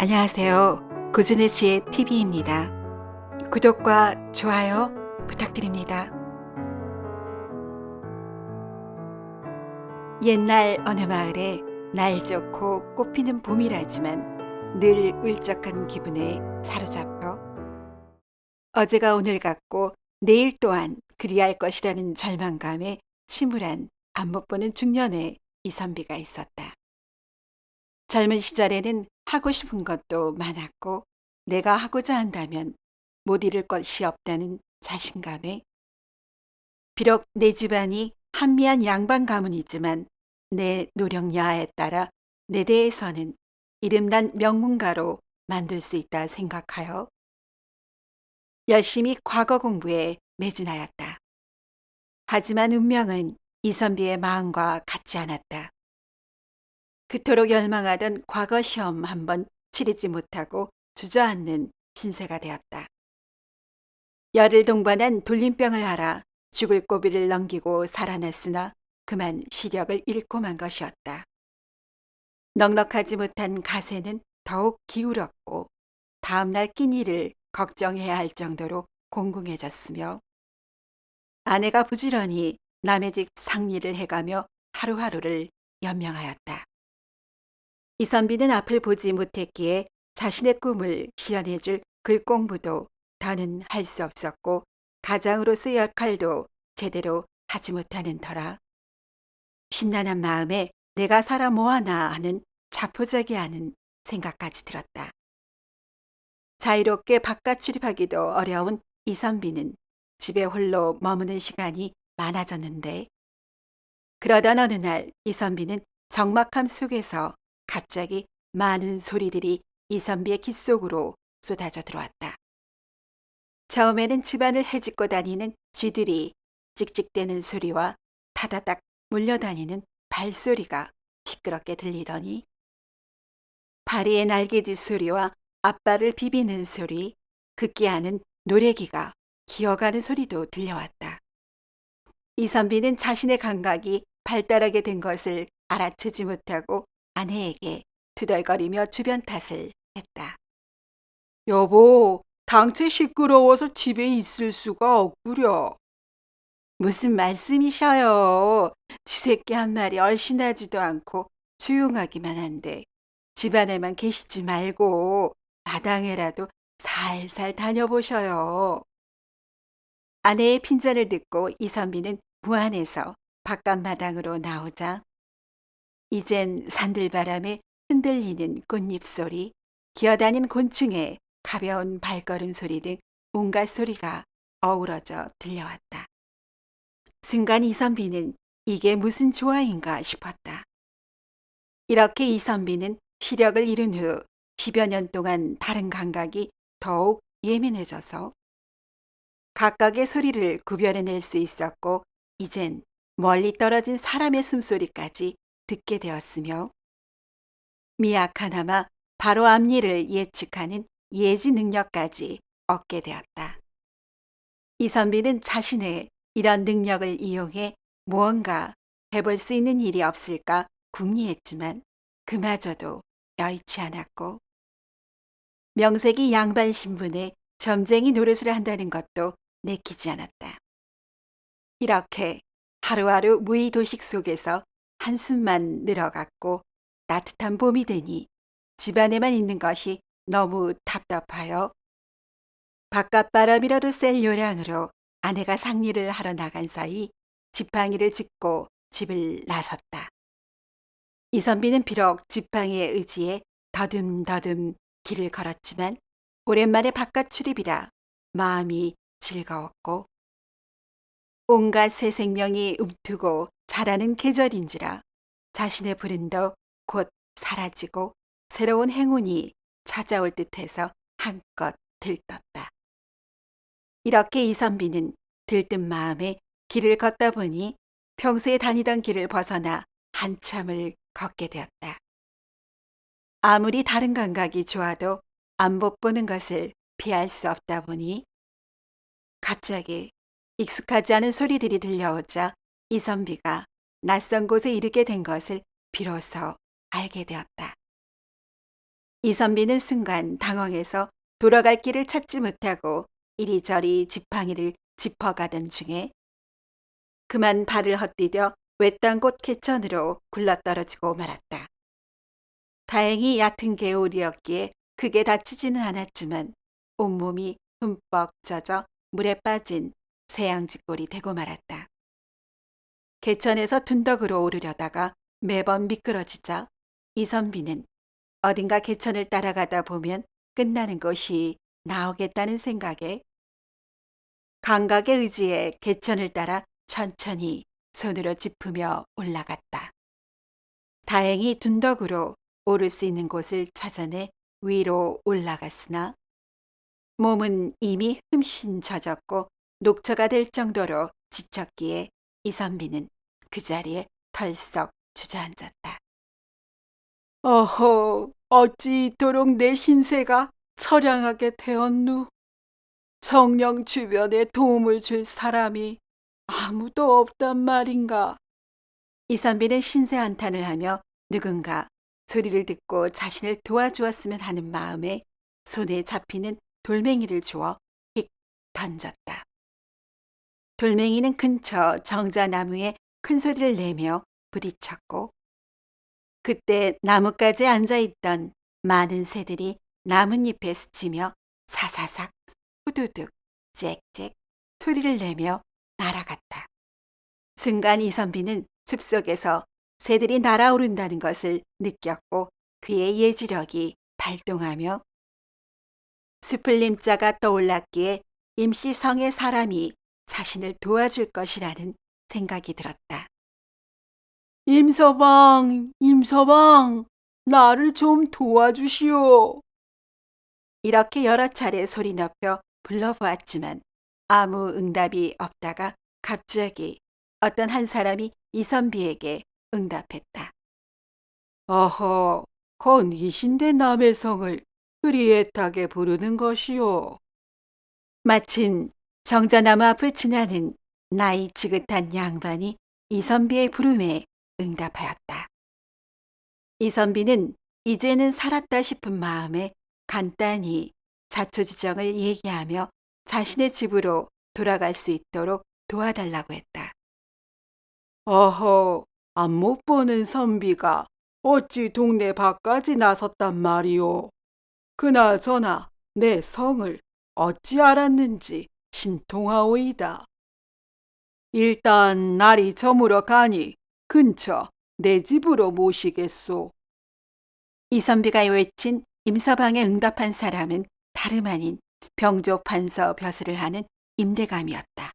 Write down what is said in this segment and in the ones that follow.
안녕하세요. 고준의 지혜 TV입니다. 구독과 좋아요 부탁드립니다. 옛날 어느 마을에 날 좋고 꽃피는 봄이라지만 늘 울적한 기분에 사로잡혀 어제가 오늘 같고 내일 또한 그리할 것이라는 절망감에 침울한 안 못 보는 중년의 이선비가 있었다. 젊은 시절에는 하고 싶은 것도 많았고 내가 하고자 한다면 못 이룰 것이 없다는 자신감에 비록 내 집안이 한미한 양반 가문이지만 내 노력 여하에 따라 내 대에서는 이름난 명문가로 만들 수 있다 생각하여 열심히 과거 공부에 매진하였다. 하지만 운명은 이선비의 마음과 같지 않았다. 그토록 열망하던 과거 시험 한 번 치르지 못하고 주저앉는 신세가 되었다. 열을 동반한 돌림병을 앓아 죽을 고비를 넘기고 살아났으나 그만 시력을 잃고 만 것이었다. 넉넉하지 못한 가세는 더욱 기울었고 다음날 끼니를 걱정해야 할 정도로 공공해졌으며 아내가 부지런히 남의 집 상리를 해가며 하루하루를 연명하였다. 이선비는 앞을 보지 못했기에 자신의 꿈을 실현해줄 글공부도 더는 할 수 없었고 가장으로서의 역할도 제대로 하지 못하는 터라 심란한 마음에 내가 살아 뭐하나 하는 자포자기하는 생각까지 들었다. 자유롭게 바깥 출입하기도 어려운 이선비는 집에 홀로 머무는 시간이 많아졌는데 그러던 어느 날 이선비는 적막함 속에서 갑자기 많은 소리들이 이선비의 귓 속으로 쏟아져 들어왔다. 처음에는 집안을 헤집고 다니는 쥐들이 찍찍대는 소리와 타다닥 몰려다니는 발소리가 시끄럽게 들리더니 파리의 날개짓 소리와 앞발을 비비는 소리, 극기하는 노래기가 기어가는 소리도 들려왔다. 이선비는 자신의 감각이 발달하게 된 것을 알아채지 못하고 아내에게 투덜거리며 주변 탓을 했다. 여보, 당최 시끄러워서 집에 있을 수가 없구려. 무슨 말씀이셔요. 쥐새끼 한 마리 얼씬하지도 않고 조용하기만 한데 집안에만 계시지 말고 마당에라도 살살 다녀보셔요. 아내의 핀잔을 듣고 이선비는 무안에서 바깥마당으로 나오자 이젠 산들바람에 흔들리는 꽃잎 소리, 기어다닌 곤충의 가벼운 발걸음 소리 등 온갖 소리가 어우러져 들려왔다. 순간 이선비는 이게 무슨 조화인가 싶었다. 이렇게 이선비는 시력을 잃은 후 10여 년 동안 다른 감각이 더욱 예민해져서 각각의 소리를 구별해낼 수 있었고 이젠 멀리 떨어진 사람의 숨소리까지 듣게 되었으며 미약하나마 바로 앞일을 예측하는 예지 능력까지 얻게 되었다. 이선비는 자신의 이런 능력을 이용해 무언가 해볼 수 있는 일이 없을까 궁리했지만 그마저도 여의치 않았고 명색이 양반 신분에 점쟁이 노릇을 한다는 것도 내키지 않았다. 이렇게 하루하루 무의도식 속에서 한숨만 늘어갔고 따뜻한 봄이 되니 집안에만 있는 것이 너무 답답하여 바깥바람이라도 쐴 요량으로 아내가 상리를 하러 나간 사이 지팡이를 짚고 집을 나섰다. 이선비는 비록 지팡이의 의지에 더듬더듬 길을 걸었지만 오랜만에 바깥 출입이라 마음이 즐거웠고 온갖 새 생명이 움트고 자라는 계절인지라 자신의 불운도 곧 사라지고 새로운 행운이 찾아올 듯해서 한껏 들떴다. 이렇게 이선비는 들뜬 마음에 길을 걷다 보니 평소에 다니던 길을 벗어나 한참을 걷게 되었다. 아무리 다른 감각이 좋아도 안 못 보는 것을 피할 수 없다 보니 갑자기 익숙하지 않은 소리들이 들려오자 이선비가 낯선 곳에 이르게 된 것을 비로소 알게 되었다. 이선비는 순간 당황해서 돌아갈 길을 찾지 못하고 이리저리 지팡이를 짚어가던 중에 그만 발을 헛디뎌 외딴 곳 개천으로 굴러떨어지고 말았다. 다행히 얕은 개울이었기에 크게 다치지는 않았지만 온몸이 흠뻑 젖어 물에 빠진 쇠양지꼴이 되고 말았다. 개천에서 둔덕으로 오르려다가 매번 미끄러지자 이선비는 어딘가 개천을 따라가다 보면 끝나는 곳이 나오겠다는 생각에 감각에 의지해 개천을 따라 천천히 손으로 짚으며 올라갔다. 다행히 둔덕으로 오를 수 있는 곳을 찾아내 위로 올라갔으나 몸은 이미 흠씬 젖었고 녹초가 될 정도로 지쳤기에 이선비는 그 자리에 털썩 주저앉았다. 어허, 어찌 이토록 내 신세가 처량하게 되었누. 정령 주변에 도움을 줄 사람이 아무도 없단 말인가. 이선비는 신세 한탄을 하며 누군가 소리를 듣고 자신을 도와주었으면 하는 마음에 손에 잡히는 돌멩이를 주워 휙 던졌다. 돌멩이는 근처 정자나무에 큰 소리를 내며 부딪혔고 그때 나뭇가지에 앉아있던 많은 새들이 나뭇잎에 스치며 사사삭 후두둑 짹짹 소리를 내며 날아갔다. 순간 이선비는 숲속에서 새들이 날아오른다는 것을 느꼈고 그의 예지력이 발동하며 수풀림자가 떠올랐기에 임시 성의 사람이 자신을 도와줄 것이라는 생각이 들었다. 임서방, 임서방, 나를 좀 도와주시오. 이렇게 여러 차례 소리 높여 불러보았지만 아무 응답이 없다가 갑자기 어떤 한 사람이 이선비에게 응답했다. 어허, 건이신대 남의 성을 그리 애타게 부르는 것이오. 마침 정자나무 앞을 지나는 나이 지긋한 양반이 이선비의 부름에 응답하였다. 이선비는 이제는 살았다 싶은 마음에 간단히 자초지정을 얘기하며 자신의 집으로 돌아갈 수 있도록 도와달라고 했다. 어허, 안 못 보는 선비가 어찌 동네 밖까지 나섰단 말이오. 그나저나 내 성을 어찌 알았는지 신통하오이다. 일단 날이 저물어 가니 근처 내 집으로 모시겠소. 이선비가 외친 임서방에 응답한 사람은 다름 아닌 병조 판서 벼슬을 하는 임대감이었다.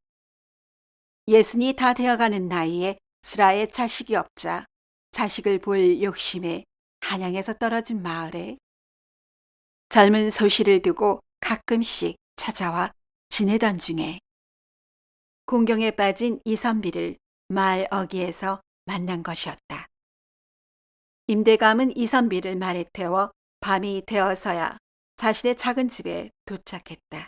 예순이 다 되어가는 나이에 슬하에 자식이 없자 자식을 볼 욕심에 한양에서 떨어진 마을에 젊은 소시를 두고 가끔씩 찾아와 지내던 중에 공경에 빠진 이선비를 마을 어귀에서 만난 것이었다. 임대감은 이선비를 말에 태워 밤이 되어서야 자신의 작은 집에 도착했다.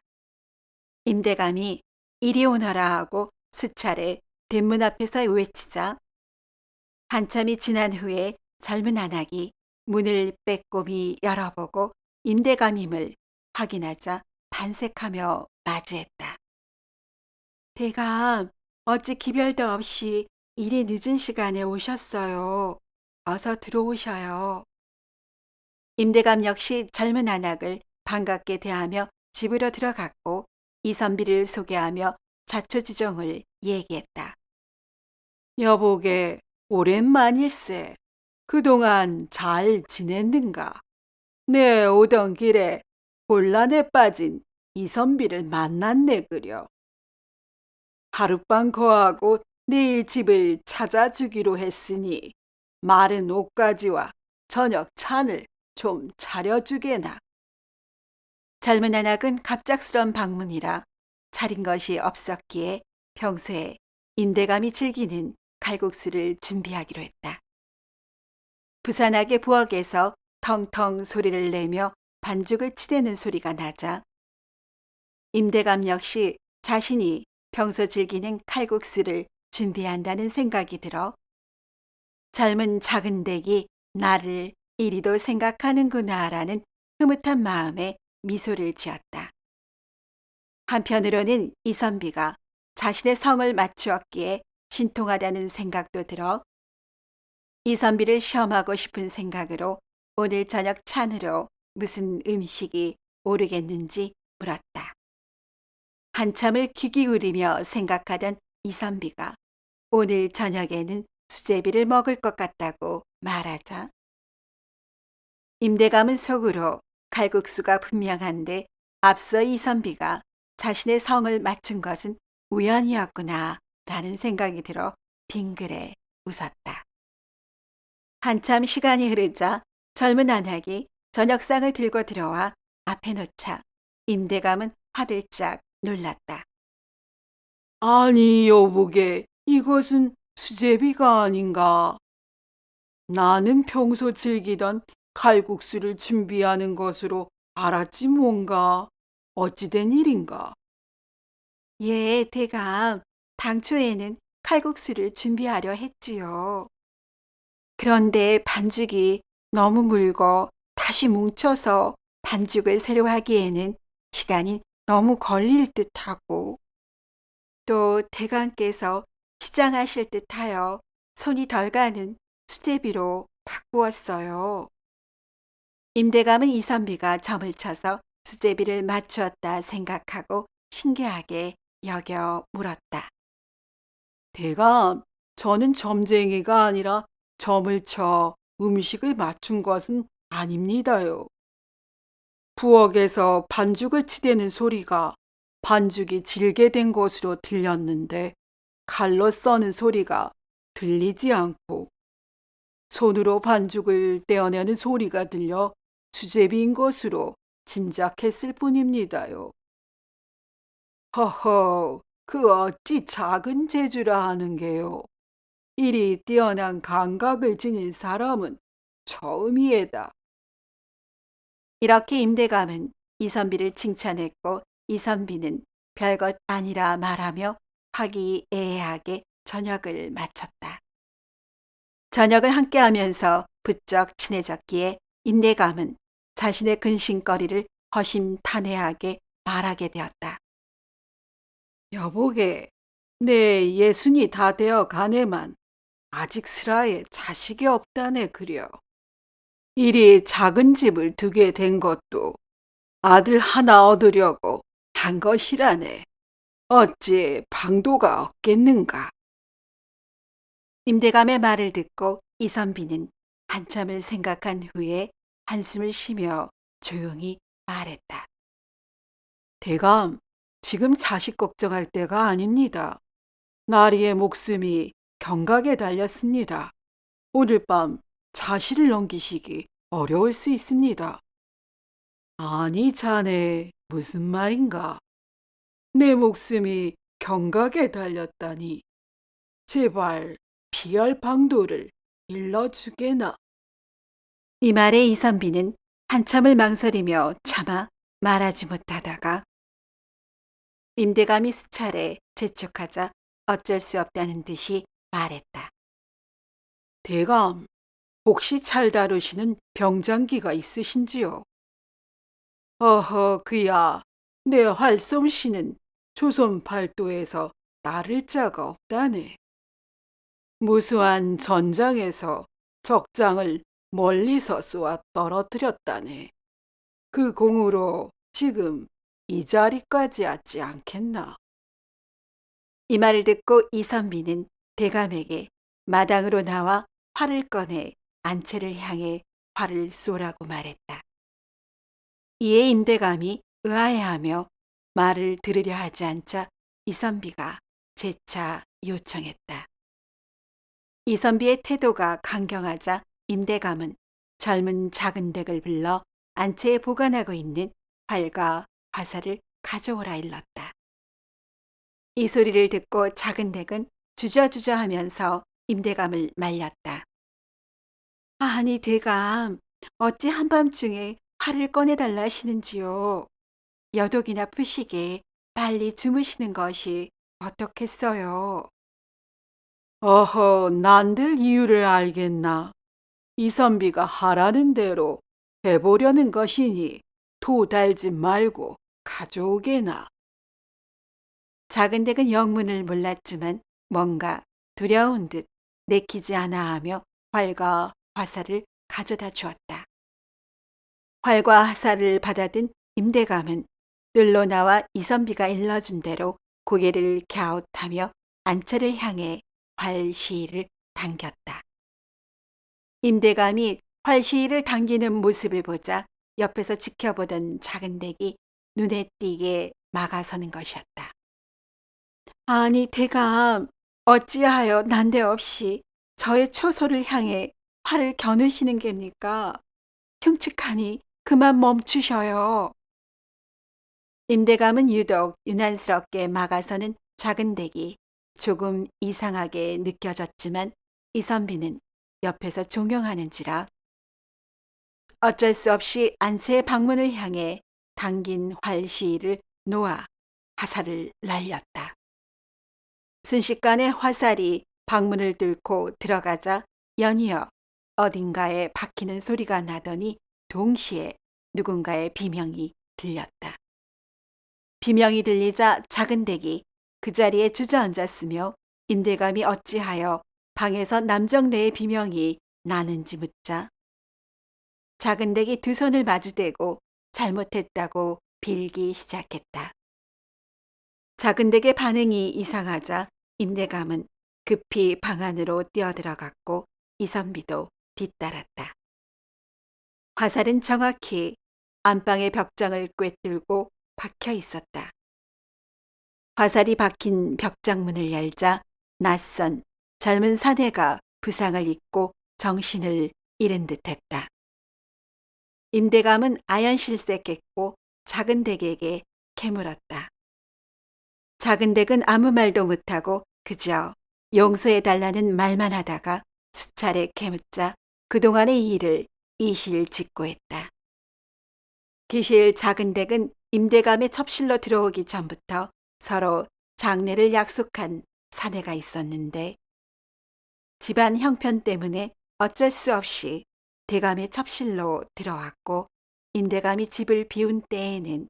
임대감이 이리 오너라 하고 수차례 대문 앞에서 외치자 한참이 지난 후에 젊은 아낙이 문을 빼꼼히 열어보고 임대감임을 확인하자 반색하며 맞이했다. 대감, 어찌 기별도 없이 이리 늦은 시간에 오셨어요. 어서 들어오셔요. 임대감 역시 젊은 아낙을 반갑게 대하며 집으로 들어갔고 이선비를 소개하며 자초지종을 얘기했다. 여보게 오랜만일세. 그동안 잘 지냈는가? 내 오던 길에 곤란에 빠진 이선비를 만났네 그려. 하룻밤 거하고 내일 집을 찾아주기로 했으니 마른 옷가지와 저녁 찬을 좀 차려주게나. 젊은 아낙은 갑작스런 방문이라 차린 것이 없었기에 평소에 임대감이 즐기는 칼국수를 준비하기로 했다. 부산하게 부엌에서 텅텅 소리를 내며 반죽을 치대는 소리가 나자 임대감 역시 자신이 평소 즐기는 칼국수를 준비한다는 생각이 들어 젊은 작은 댁이 나를 이리도 생각하는구나라는 흐뭇한 마음에 미소를 지었다. 한편으로는 이선비가 자신의 성을 맞추었기에 신통하다는 생각도 들어 이선비를 시험하고 싶은 생각으로 오늘 저녁 찬으로 무슨 음식이 오르겠는지 물었다. 한참을 귀 기울이며 생각하던 이선비가 오늘 저녁에는 수제비를 먹을 것 같다고 말하자 임대감은 속으로 칼국수가 분명한데 앞서 이선비가 자신의 성을 맞춘 것은 우연이었구나 라는 생각이 들어 빙그레 웃었다. 한참 시간이 흐르자 젊은 안학이 저녁상을 들고 들어와 앞에 놓자 임대감은 화들짝 놀랐다. 아니, 여보게, 이것은 수제비가 아닌가? 나는 평소 즐기던 칼국수를 준비하는 것으로 알았지 뭔가. 어찌된 일인가? 예, 대감. 당초에는 칼국수를 준비하려 했지요. 그런데 반죽이 너무 묽어 다시 뭉쳐서 반죽을 새로 하기에는 시간이 너무 걸릴 듯하고 또 대감께서 시장하실 듯하여 손이 덜 가는 수제비로 바꾸었어요. 임대감은 이선비가 점을 쳐서 수제비를 맞추었다 생각하고 신기하게 여겨 물었다. 대감, 저는 점쟁이가 아니라 점을 쳐 음식을 맞춘 것은 아닙니다요. 부엌에서 반죽을 치대는 소리가 반죽이 질게 된 것으로 들렸는데 칼로 써는 소리가 들리지 않고 손으로 반죽을 떼어내는 소리가 들려 수제비인 것으로 짐작했을 뿐입니다요. 허허, 그 어찌 작은 재주라 하는 게요. 이리 뛰어난 감각을 지닌 사람은 처음이에다. 이렇게 임대감은 이선비를 칭찬했고 이선비는 별것 아니라 말하며 화기애애하게 저녁을 마쳤다. 저녁을 함께하면서 부쩍 친해졌기에 임대감은 자신의 근심거리를 허심탄회하게 말하게 되었다. 여보게, 내 예순이 다 되어 가네만 아직 슬하에 자식이 없다네 그려. 이리 작은 집을 두게 된 것도 아들 하나 얻으려고 한 것이라네. 어찌 방도가 없겠는가? 임대감의 말을 듣고 이선비는 한참을 생각한 후에 한숨을 쉬며 조용히 말했다. 대감, 지금 자식 걱정할 때가 아닙니다. 나리의 목숨이 경각에 달렸습니다. 오늘 밤 자실을 넘기시기 어려울 수 있습니다. 아니, 자네, 무슨 말인가? 내 목숨이 경각에 달렸다니. 제발 피할 방도를 일러주게나. 이 말에 이선비는 한참을 망설이며 차마 말하지 못하다가 임대감이 수차례 재촉하자 어쩔 수 없다는 듯이 말했다. 대감, 혹시 잘 다루시는 병장기가 있으신지요? 어허, 그야, 내 활솜씨는 조선 팔도에서 나를 자가 없다네. 무수한 전장에서 적장을 멀리서 쏘아 떨어뜨렸다네. 그 공으로 지금 이 자리까지 왔지 않겠나? 이 말을 듣고 이선비는 대감에게 마당으로 나와 활을 꺼내 안채를 향해 활을 쏘라고 말했다. 이에 임대감이 의아해하며 말을 들으려 하지 않자 이선비가 재차 요청했다. 이선비의 태도가 강경하자 임대감은 젊은 작은 댁을 불러 안채에 보관하고 있는 활과 화살을 가져오라 일렀다. 이 소리를 듣고 작은 댁은 주저주저 하면서 임대감을 말렸다. 아니 대감, 어찌 한밤중에 활을 꺼내달라 하시는지요. 여독이나 푸시게 빨리 주무시는 것이 어떻겠어요. 어허, 난들 이유를 알겠나? 이선비가 하라는 대로 해보려는 것이니 도 달지 말고 가져오게나. 작은 댁은 영문을 몰랐지만 뭔가 두려운 듯 내키지 않아 하며 활과 화살을 가져다 주었다. 활과 화살을 받아든 임대감은 뜰로 나와 이선비가 일러준 대로 고개를 갸웃하며 안채를 향해 활시위를 당겼다. 임대감이 활시위를 당기는 모습을 보자 옆에서 지켜보던 작은 댁이 눈에 띄게 막아서는 것이었다. 아니, 대감, 어찌하여 난데없이 저의 처소를 향해 활을 겨누시는 겁니까? 흉측하니 그만 멈추셔요. 임대감은 유독 유난스럽게 막아서는 작은 댁이 조금 이상하게 느껴졌지만 이선비는 옆에서 종용하는지라 어쩔 수 없이 안채의 방문을 향해 당긴 활시위를 놓아 화살을 날렸다. 순식간에 화살이 방문을 뚫고 들어가자 연이어 어딘가에 박히는 소리가 나더니 동시에 누군가의 비명이 들렸다. 비명이 들리자 작은 댁이 그 자리에 주저앉았으며 임대감이 어찌하여 방에서 남정네의 비명이 나는지 묻자 작은 댁이 두 손을 마주대고 잘못했다고 빌기 시작했다. 작은 댁의 반응이 이상하자 임대감은 급히 방 안으로 뛰어들어갔고 이선비도 뒤따랐다. 화살은 정확히 안방의 벽장을 꿰뚫고 박혀 있었다. 화살이 박힌 벽장문을 열자 낯선 젊은 사내가 부상을 입고 정신을 잃은 듯했다. 임대감은 아연실색했고 작은 댁에게 캐물었다. 작은 댁은 아무 말도 못하고 그저 용서해달라는 말만 하다가 수차례 캐묻자 그동안의 일을 이실직고했다. 기실 작은 댁은 임대감의 첩실로 들어오기 전부터 서로 장례를 약속한 사내가 있었는데 집안 형편 때문에 어쩔 수 없이 대감의 첩실로 들어왔고 임대감이 집을 비운 때에는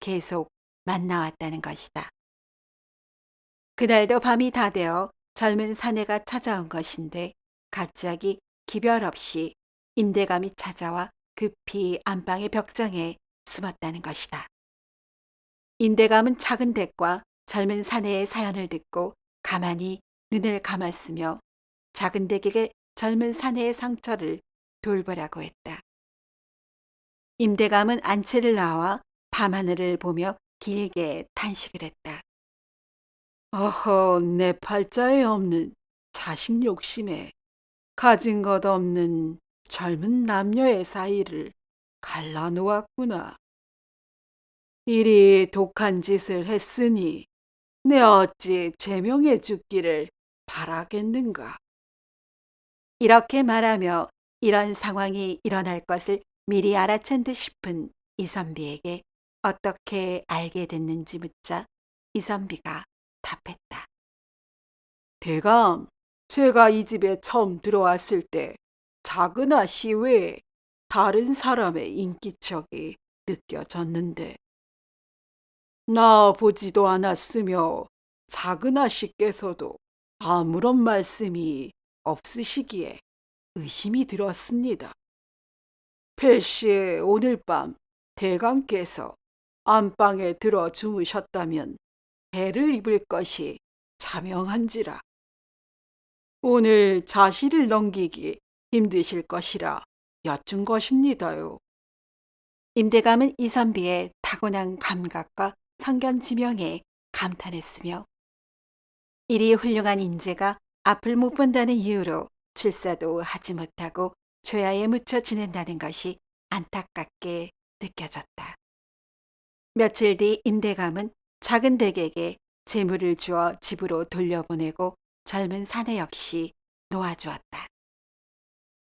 계속 만나왔다는 것이다. 그날도 밤이 다 되어 젊은 사내가 찾아온 것인데 갑자기 기별 없이 임대감이 찾아와 급히 안방의 벽장에 숨었다는 것이다. 임대감은 작은 댁과 젊은 사내의 사연을 듣고 가만히 눈을 감았으며 작은 댁에게 젊은 사내의 상처를 돌보라고 했다. 임대감은 안채를 나와 밤하늘을 보며 길게 탄식을 했다. 어허, 내 팔자에 없는 자식 욕심에 가진 것 없는 젊은 남녀의 사이를 갈라놓았구나. 이리 독한 짓을 했으니 내 어찌 제명해 죽기를 바라겠는가. 이렇게 말하며 이런 상황이 일어날 것을 미리 알아챈 듯 싶은 이선비에게 어떻게 알게 됐는지 묻자 이선비가 답했다. 대감, 제가 이 집에 처음 들어왔을 때 작은 씨 외에 다른 사람의 인기척이 느껴졌는데 나 보지도 않았으며 작은 씨께서도 아무런 말씀이 없으시기에 의심이 들었습니다. 필시 오늘 밤 대감께서 안방에 들어 주무셨다면 해를 입을 것이 자명한지라. 오늘 자실을 넘기기 힘드실 것이라 여쭌 것입니다요. 임대감은 이선비의 타고난 감각과 성견지명에 감탄했으며 이리 훌륭한 인재가 앞을 못 본다는 이유로 출사도 하지 못하고 죄야에 묻혀 지낸다는 것이 안타깝게 느껴졌다. 며칠 뒤 임대감은 작은 댁에게 재물을 주어 집으로 돌려보내고 젊은 사내 역시 놓아주었다.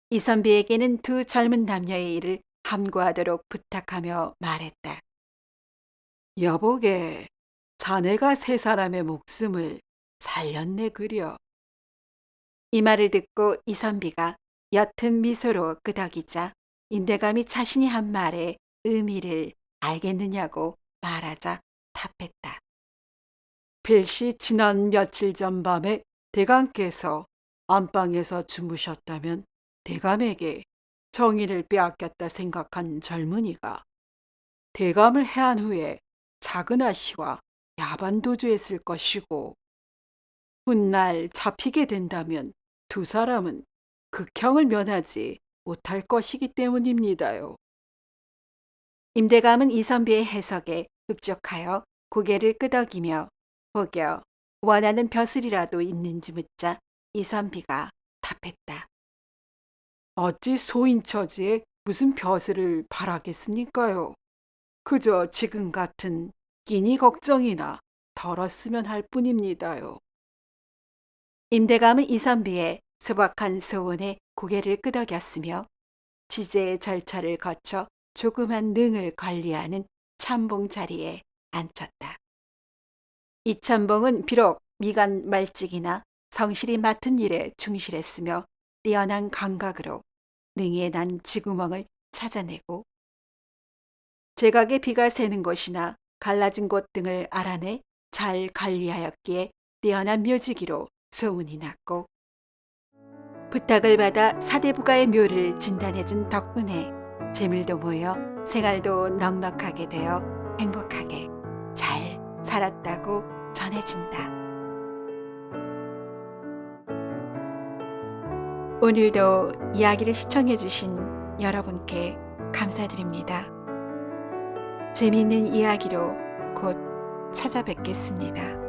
이선비에게는 두 젊은 남녀의 일을 함구하도록 부탁하며 말했다. 여보게, 자네가 세 사람의 목숨을 살렸네 그려. 이 말을 듣고 이선비가 옅은 미소로 끄덕이자 임대감이 자신이 한 말의 의미를 알겠느냐고 말하자 답했다. 필시 지난 며칠 전 밤에 대감께서 안방에서 주무셨다면 대감에게 정의를 빼앗겼다 생각한 젊은이가 대감을 해한 후에 작은 아씨와 야반도주했을 것이고 훗날 잡히게 된다면 두 사람은 극형을 면하지 못할 것이기 때문입니다요. 임대감은 이선비의 해석에 흡족하여 고개를 끄덕이며 혹여 원하는 벼슬이라도 있는지 묻자 이선비가 답했다. 어찌 소인처지에 무슨 벼슬을 바라겠습니까요? 그저 지금 같은 끼니 걱정이나 덜었으면 할 뿐입니다요. 임대감은 이선비의 소박한 소원에 고개를 끄덕였으며 지제의 절차를 거쳐 조그만 능을 관리하는 참봉 자리에 앉혔다. 이 참봉은 비록 미간 말직이나 성실히 맡은 일에 충실했으며 뛰어난 감각으로 능에 난 지구멍을 찾아내고 제각의 비가 새는 곳이나 갈라진 곳 등을 알아내 잘 관리하였기에 뛰어난 묘지기로 소문이 났고 부탁을 받아 사대부가의 묘를 진단해준 덕분에 재물도 모여 생활도 넉넉하게 되어 행복하게 잘 살았다고 전해진다. 오늘도 이야기를 시청해주신 여러분께 감사드립니다. 재미있는 이야기로 곧 찾아뵙겠습니다.